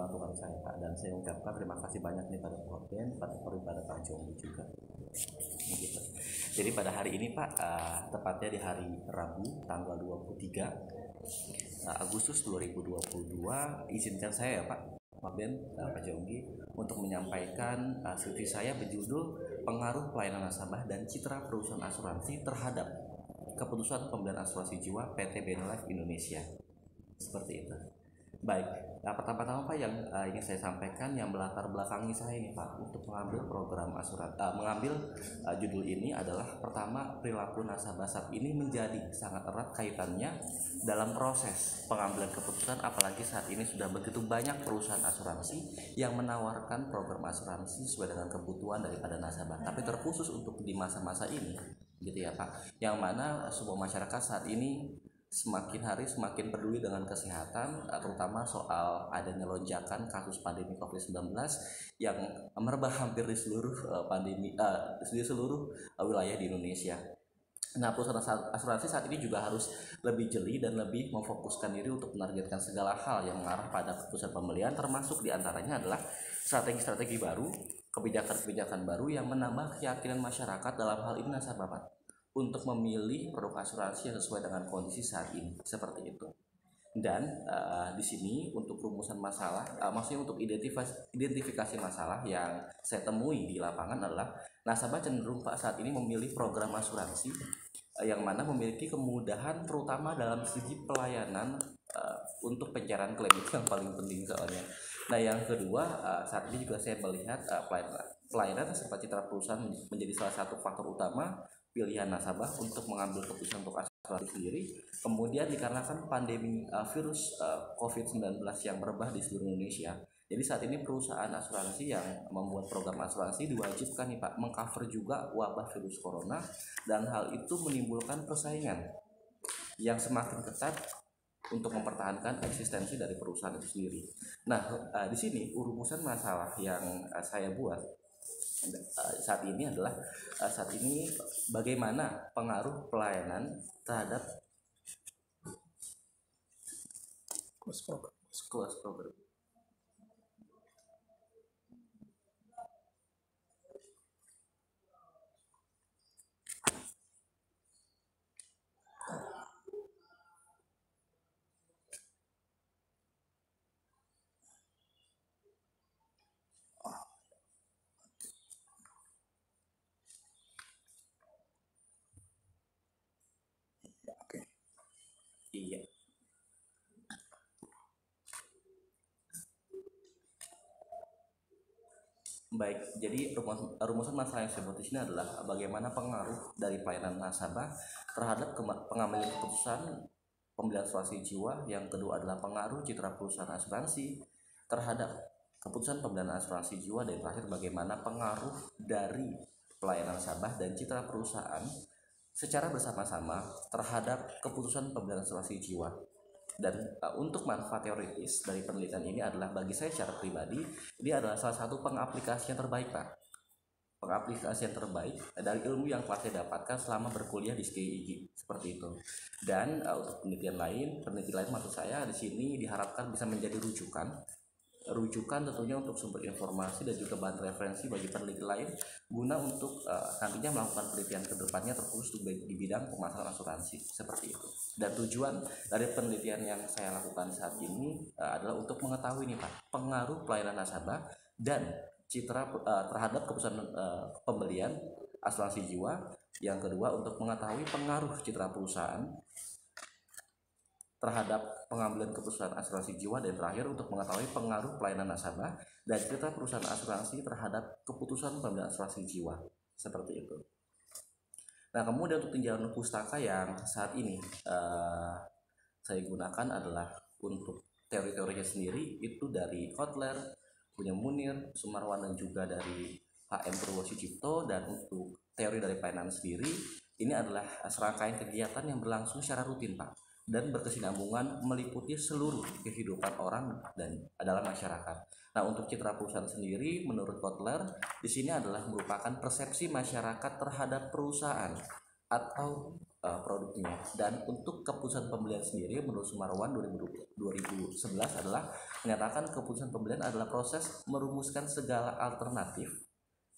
membantu kami saya Pak, dan saya ucapkan terima kasih banyak nih pada Korben, pada Pak Jombi juga. Gitu. Jadi pada hari ini Pak, tepatnya di hari Rabu tanggal 23 Agustus 2022, izinkan saya ya Pak Ben, Pak Jombi, untuk menyampaikan skripsi saya berjudul Pengaruh Pelayanan Nasabah dan Citra Perusahaan Asuransi terhadap Keputusan Pembelian Asuransi Jiwa PT Benelife Indonesia. Seperti itu. Baik, pertama-tama Pak yang ingin saya sampaikan yang melatar belakangi saya ini Pak untuk mengambil program asuransi, judul ini adalah pertama, perilaku nasabah saat ini menjadi sangat erat kaitannya dalam proses pengambilan keputusan, apalagi saat ini sudah begitu banyak perusahaan asuransi yang menawarkan program asuransi sesuai dengan kebutuhan daripada nasabah, tapi terkhusus untuk di masa-masa ini gitu ya Pak, yang mana sebuah masyarakat saat ini semakin hari semakin peduli dengan kesehatan, terutama soal adanya lonjakan kasus pandemi COVID-19 yang merebak hampir di seluruh di seluruh wilayah di Indonesia. Nah, perusahaan asuransi saat ini juga harus lebih jeli dan lebih memfokuskan diri untuk menargetkan segala hal yang mengarah pada keputusan pembelian, termasuk diantaranya adalah strategi-strategi baru, kebijakan-kebijakan baru yang menambah keyakinan masyarakat dalam hal ini nasabah Pak, untuk memilih produk asuransi yang sesuai dengan kondisi saat ini, seperti itu. Dan di sini untuk rumusan masalah, maksudnya untuk identifikasi masalah yang saya temui di lapangan adalah nasabah cenderung Pak saat ini memilih program asuransi yang mana memiliki kemudahan terutama dalam segi pelayanan untuk pencairan klaim, itu yang paling penting soalnya. Nah, yang kedua, saat ini juga saya melihat pelayanan serta citra perusahaan menjadi salah satu faktor utama pilihan nasabah untuk mengambil keputusan untuk asuransi sendiri. Kemudian dikarenakan pandemi virus COVID-19 yang merebak di seluruh Indonesia, jadi saat ini perusahaan asuransi yang membuat program asuransi diwajibkan nih Pak mengcover juga wabah virus corona, dan hal itu menimbulkan persaingan yang semakin ketat untuk mempertahankan eksistensi dari perusahaan itu sendiri. Nah, di sini rumusan masalah yang saya buat saat ini adalah bagaimana pengaruh pelayanan terhadap close program. Iya. Baik, jadi rumusan masalah yang saya buat di sini adalah bagaimana pengaruh dari pelayanan nasabah terhadap pengambilan keputusan pembelian asuransi jiwa. Yang kedua adalah pengaruh citra perusahaan asuransi terhadap keputusan pembelian asuransi jiwa, dan terakhir bagaimana pengaruh dari pelayanan nasabah dan citra perusahaan secara bersama-sama terhadap keputusan pembelian asuransi jiwa. Dan untuk manfaat teoritis dari penelitian ini adalah bagi saya secara pribadi ini adalah salah satu pengaplikasian terbaik Pak, pengaplikasian terbaik dari ilmu yang telah saya dapatkan selama berkuliah di SKIG, seperti itu. Dan untuk penelitian lain maksud saya di sini diharapkan bisa menjadi rujukan tentunya untuk sumber informasi dan juga bahan referensi bagi peneliti lain guna untuk nantinya melakukan penelitian kedepannya terkhusus di bidang pemasaran asuransi, seperti itu. Dan tujuan dari penelitian yang saya lakukan saat ini adalah untuk mengetahui nih Pak pengaruh pelayanan nasabah dan citra terhadap keputusan pembelian asuransi jiwa. Yang kedua untuk mengetahui pengaruh citra perusahaan terhadap pengambilan keputusan asuransi jiwa, dan terakhir untuk mengetahui pengaruh pelayanan nasabah dan citra perusahaan asuransi terhadap keputusan pembelian asuransi jiwa, seperti itu. Nah, kemudian untuk tinjauan pustaka yang saat ini saya gunakan adalah untuk teori-teorinya sendiri itu dari Kotler, punya Munir, Sumarwan, dan juga dari HM Purwosicipto. Dan untuk teori dari pelayanan sendiri ini adalah serangkaian kegiatan yang berlangsung secara rutin Pak dan berkesinambungan meliputi seluruh kehidupan orang dan dalam masyarakat. Nah, untuk citra perusahaan sendiri menurut Kotler di sini adalah merupakan persepsi masyarakat terhadap perusahaan atau produknya. Dan untuk keputusan pembelian sendiri menurut Sumarwan 2011 adalah menyatakan keputusan pembelian adalah proses merumuskan segala alternatif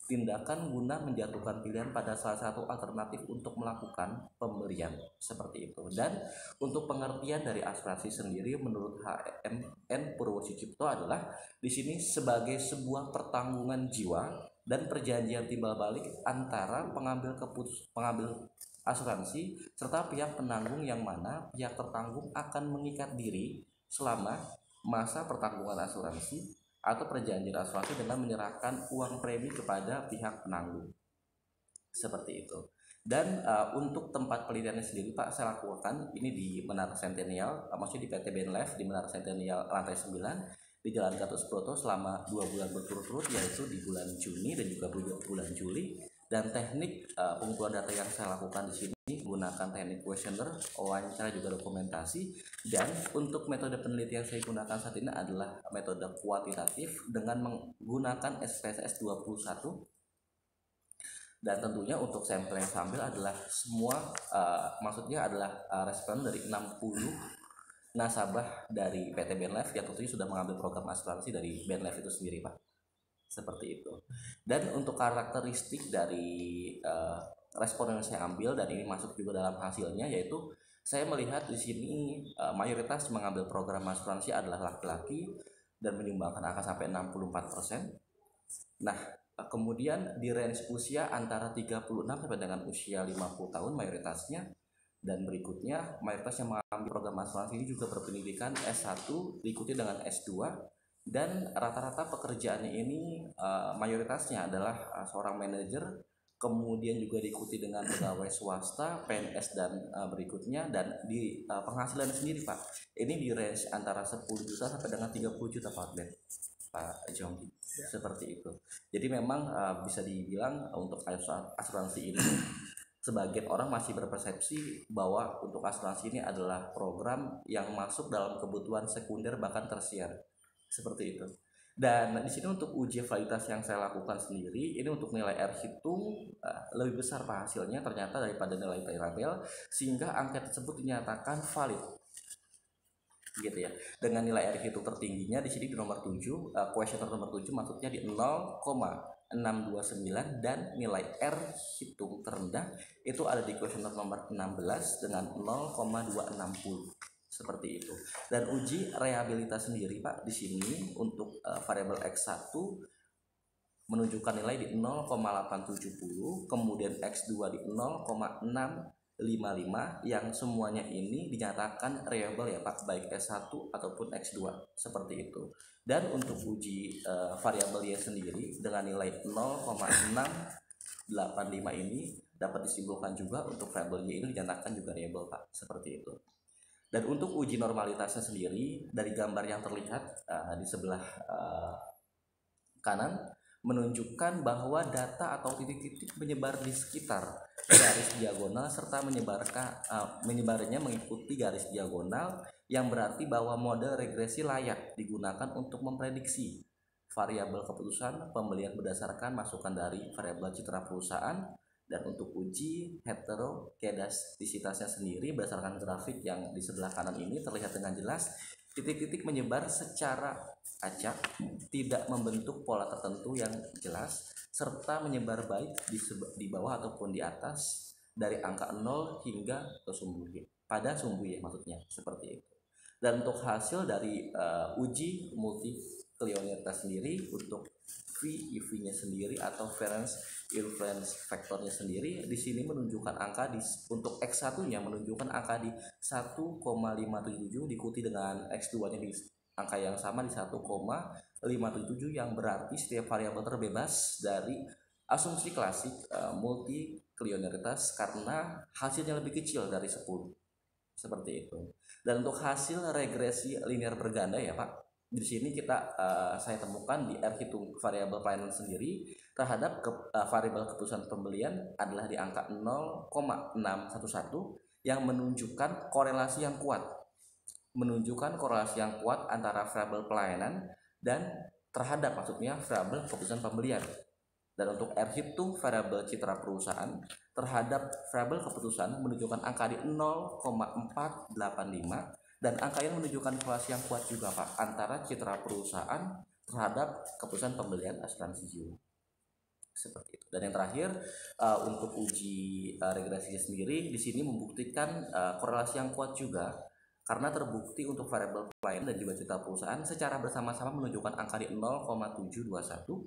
tindakan guna menjatuhkan pilihan pada salah satu alternatif untuk melakukan pembelian, seperti itu. Dan untuk pengertian dari asuransi sendiri menurut HMN Purwosucipto adalah di sini sebagai sebuah pertanggungan jiwa dan perjanjian timbal balik antara pengambil asuransi serta pihak penanggung, yang mana pihak tertanggung akan mengikat diri selama masa pertanggungan asuransi atau perjanjian asuransi dengan menyerahkan uang premi kepada pihak penanggung, seperti itu. Dan untuk tempat penelitiannya sendiri Pak, saya lakukan ini di Menara Centennial, maksudnya di PT BNLF di Menara Centennial lantai 9 di Jalan Gatot Subroto selama 2 bulan berturut-turut, yaitu di bulan Juni dan juga bulan Juli. Dan teknik pengumpulan data yang saya lakukan di sini menggunakan teknik kuesioner, wawancara, juga dokumentasi. Dan untuk metode penelitian saya gunakan saat ini adalah metode kuantitatif dengan menggunakan SPSS 21. Dan tentunya untuk sampel yang saya ambil adalah semua maksudnya adalah respon dari 60 nasabah dari PT BNLF yang tentunya sudah mengambil program asuransi dari BNLF itu sendiri Pak, seperti itu. Dan untuk karakteristik dari respon yang saya ambil, dan ini masuk juga dalam hasilnya, yaitu saya melihat di sini mayoritas mengambil program asuransi adalah laki-laki dan menyumbangkan angka sampai 64%. Nah, kemudian di range usia antara 36 sampai dengan usia 50 tahun mayoritasnya. Dan berikutnya mayoritas yang mengambil program asuransi ini juga berpendidikan S1 diikuti dengan S2. Dan rata-rata pekerjaannya ini mayoritasnya adalah seorang manajer, kemudian juga diikuti dengan pegawai swasta, PNS, dan berikutnya. Dan di penghasilan sendiri Pak, ini di range antara 10 juta sampai dengan 30 juta Pak Jonggi, seperti itu. Jadi memang bisa dibilang untuk asuransi ini sebagian orang masih berpersepsi bahwa untuk asuransi ini adalah program yang masuk dalam kebutuhan sekunder bahkan tersier, seperti itu. Dan di sini untuk uji validitas yang saya lakukan sendiri, ini untuk nilai R hitung lebih besar Pak hasilnya ternyata daripada nilai variabel, sehingga angka tersebut dinyatakan valid, gitu ya. Dengan nilai R hitung tertingginya di sini di nomor 7, kuesioner nomor 7 maksudnya di 0,629, dan nilai R hitung terendah itu ada di kuesioner nomor 16 dengan 0,260, seperti itu. Dan uji reliabilitas sendiri Pak di sini untuk variabel X1 menunjukkan nilai di 0,870, kemudian X2 di 0,655, yang semuanya ini dinyatakan reliable ya Pak, baik S1 ataupun X2, seperti itu. Dan untuk uji variabel Y sendiri dengan nilai 0,685 ini dapat disimpulkan juga untuk variabel Y ini dinyatakan juga reliable Pak, seperti itu. Dan untuk uji normalitasnya sendiri dari gambar yang terlihat di sebelah kanan menunjukkan bahwa data atau titik-titik menyebar di sekitar garis diagonal serta menyebarnya mengikuti garis diagonal, yang berarti bahwa model regresi layak digunakan untuk memprediksi variabel keputusan pembelian berdasarkan masukan dari variabel citra perusahaan. Dan untuk uji heterokedastisitasnya sendiri berdasarkan grafik yang di sebelah kanan ini terlihat dengan jelas titik-titik menyebar secara acak, tidak membentuk pola tertentu yang jelas, serta menyebar baik di bawah ataupun di atas dari angka 0 hingga ke sumbu Y, pada sumbu Y maksudnya, seperti itu. Dan untuk hasil dari uji multilinearitas sendiri untuk VIV-nya sendiri atau variance influence faktornya sendiri di sini menunjukkan angka untuk X1-nya menunjukkan angka di 1,577 diikuti dengan X2-nya di angka yang sama di 1,577, yang berarti setiap variabel terbebas dari asumsi klasik multilinearitas karena hasilnya lebih kecil dari 10, seperti itu. Dan untuk hasil regresi linear berganda ya Pak, di sini saya temukan di R hitung variabel pelayanan sendiri terhadap variabel keputusan pembelian adalah di angka 0,611, yang menunjukkan korelasi yang kuat antara variabel pelayanan dan terhadap maksudnya variabel keputusan pembelian. Dan untuk R hitung variabel citra perusahaan terhadap variabel keputusan menunjukkan angka di 0,485, dan angka ini menunjukkan korelasi yang kuat juga Pak antara citra perusahaan terhadap keputusan pembelian asuransi jiwa. Seperti itu. Dan yang terakhir untuk uji regresinya sendiri di sini membuktikan korelasi yang kuat juga karena terbukti untuk variabel pelayanan dan juga citra perusahaan secara bersama-sama menunjukkan angka di 0,721,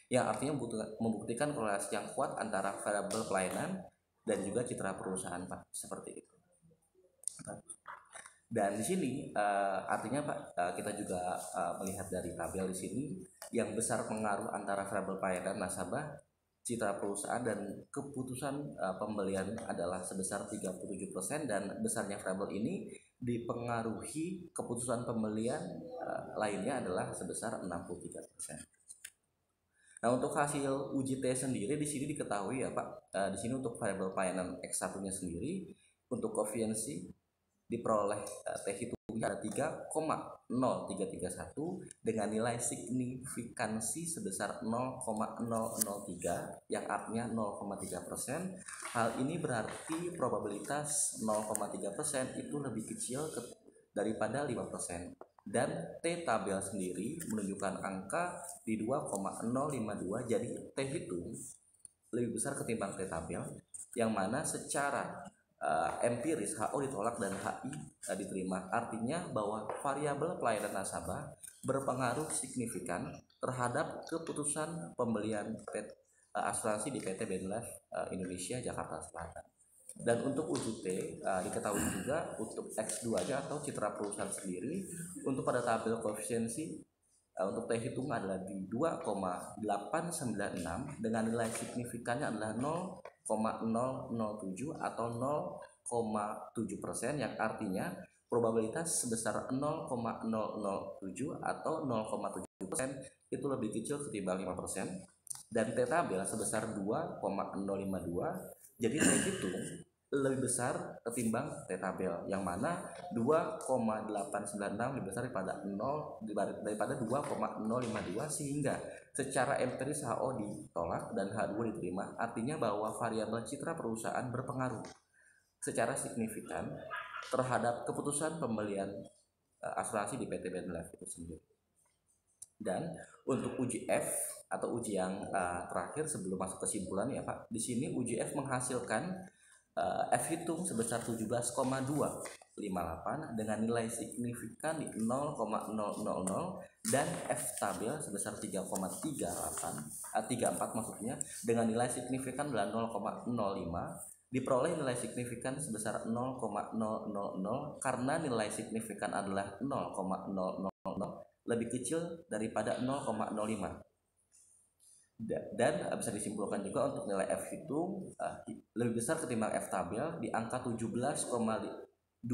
yang artinya membuktikan korelasi yang kuat antara variabel pelayanan dan juga citra perusahaan Pak, seperti itu. Dan di sini artinya Pak, kita juga melihat dari tabel di sini yang besar pengaruh antara variabel pelayanan nasabah, citra perusahaan dan keputusan pembelian adalah sebesar 37%, dan besarnya variabel ini dipengaruhi keputusan pembelian lainnya adalah sebesar 63%. Nah, untuk hasil uji T sendiri di sini diketahui ya Pak, di sini untuk variabel pelayanan X1-nya sendiri untuk koefisiensi diperoleh T hitungnya ada 3,0331 dengan nilai signifikansi sebesar 0,003 yang artinya 0,3%. Hal ini berarti probabilitas 0,3% itu lebih kecil daripada 5%. Dan T tabel sendiri menunjukkan angka di 2,052, jadi T hitung lebih besar ketimbang T tabel, yang mana secara empiris HO ditolak dan HI diterima. Artinya bahwa variabel pelayanan nasabah berpengaruh signifikan terhadap keputusan pembelian asuransi di PT Benlife Indonesia Jakarta Selatan. Dan untuk uji T diketahui juga untuk X2 nya atau citra perusahaan sendiri untuk pada tabel koefisiensi untuk T hitung adalah di 2,896 dengan nilai signifikannya adalah 0,007 atau 0,7%, yang artinya probabilitas sebesar 0,007 atau 0,7% itu lebih kecil ketimbang 5%. Dan T tabel sebesar 2,052, jadi T hitung lebih besar ketimbang T tabel, yang mana 2,896 lebih besar daripada 2,052, sehingga secara empiris HO ditolak dan H2 diterima. Artinya bahwa variabel citra perusahaan berpengaruh secara signifikan terhadap keputusan pembelian asuransi di PT Benlife itu sendiri. Dan untuk uji F atau uji yang terakhir sebelum masuk kesimpulan ya Pak, di sini uji F menghasilkan F hitung sebesar 17,258 dengan nilai signifikan di 0,000 dan F tabel sebesar 3,34 maksudnya dengan nilai signifikan adalah 0,05. Diperoleh nilai signifikan sebesar 0,000 karena nilai signifikan adalah 0,000 lebih kecil daripada 0,05. Dan bisa disimpulkan juga untuk nilai F hitung lebih besar ketimbang F tabel di angka 17,258,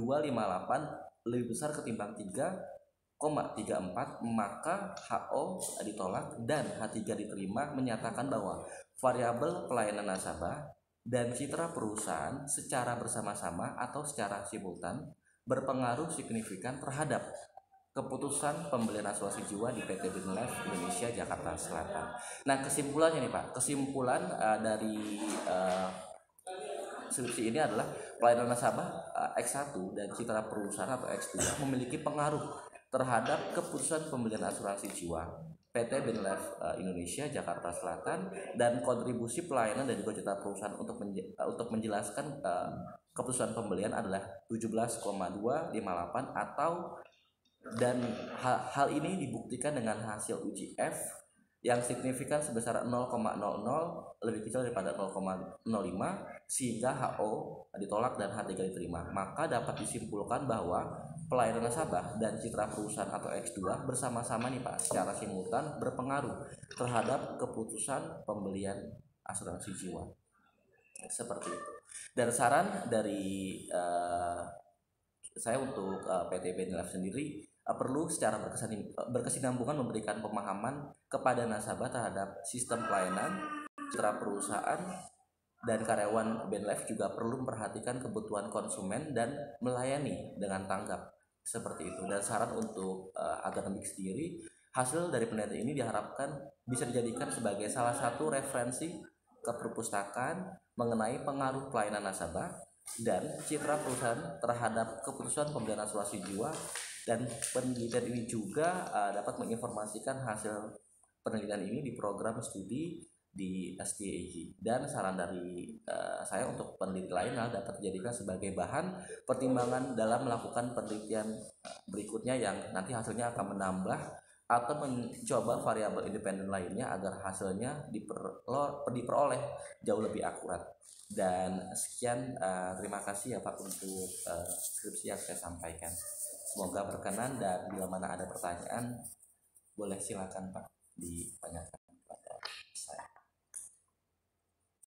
lebih besar ketimbang 3,34, maka HO ditolak dan H3 diterima, menyatakan bahwa variabel pelayanan nasabah dan citra perusahaan secara bersama-sama atau secara simultan berpengaruh signifikan terhadap keputusan pembelian asuransi jiwa di PT Benlife Indonesia Jakarta Selatan. Nah, kesimpulannya nih Pak, kesimpulan dari skripsi ini adalah pelayanan nasabah X1 dan citra perusahaan atau X2 memiliki pengaruh terhadap keputusan pembelian asuransi jiwa PT Benlife Indonesia Jakarta Selatan, dan kontribusi pelayanan dan juga citra perusahaan untuk menjelaskan keputusan pembelian adalah 17,258 atau, dan hal ini dibuktikan dengan hasil uji F yang signifikan sebesar 0,00 lebih kecil daripada 0,05, sehingga HO ditolak dan H3 diterima. Maka dapat disimpulkan bahwa pelayanan nasabah dan citra perusahaan atau X2 bersama-sama nih Pak secara simultan berpengaruh terhadap keputusan pembelian asuransi jiwa. Seperti itu. Dan saran dari saya untuk PT Benlife sendiri perlu secara berkesinambungan memberikan pemahaman kepada nasabah terhadap sistem pelayanan, citra perusahaan, dan karyawan Benlife juga perlu memperhatikan kebutuhan konsumen dan melayani dengan tanggap, seperti itu. Dan saran untuk akademik sendiri Hasil dari penelitian ini diharapkan bisa dijadikan sebagai salah satu referensi ke perpustakaan mengenai pengaruh pelayanan nasabah dan citra perusahaan terhadap keputusan pembelian asuransi jiwa. Dan penelitian ini juga dapat menginformasikan hasil penelitian ini di program studi di STAG. Dan saran dari saya untuk peneliti lain dapat dijadikan sebagai bahan pertimbangan dalam melakukan penelitian berikutnya yang nanti hasilnya akan menambah atau mencoba variabel independen lainnya agar hasilnya diperoleh jauh lebih akurat. Dan sekian, terima kasih ya Pak untuk skripsi yang saya sampaikan. Semoga berkenan, dan bila mana ada pertanyaan boleh silakan Pak ditanyakan.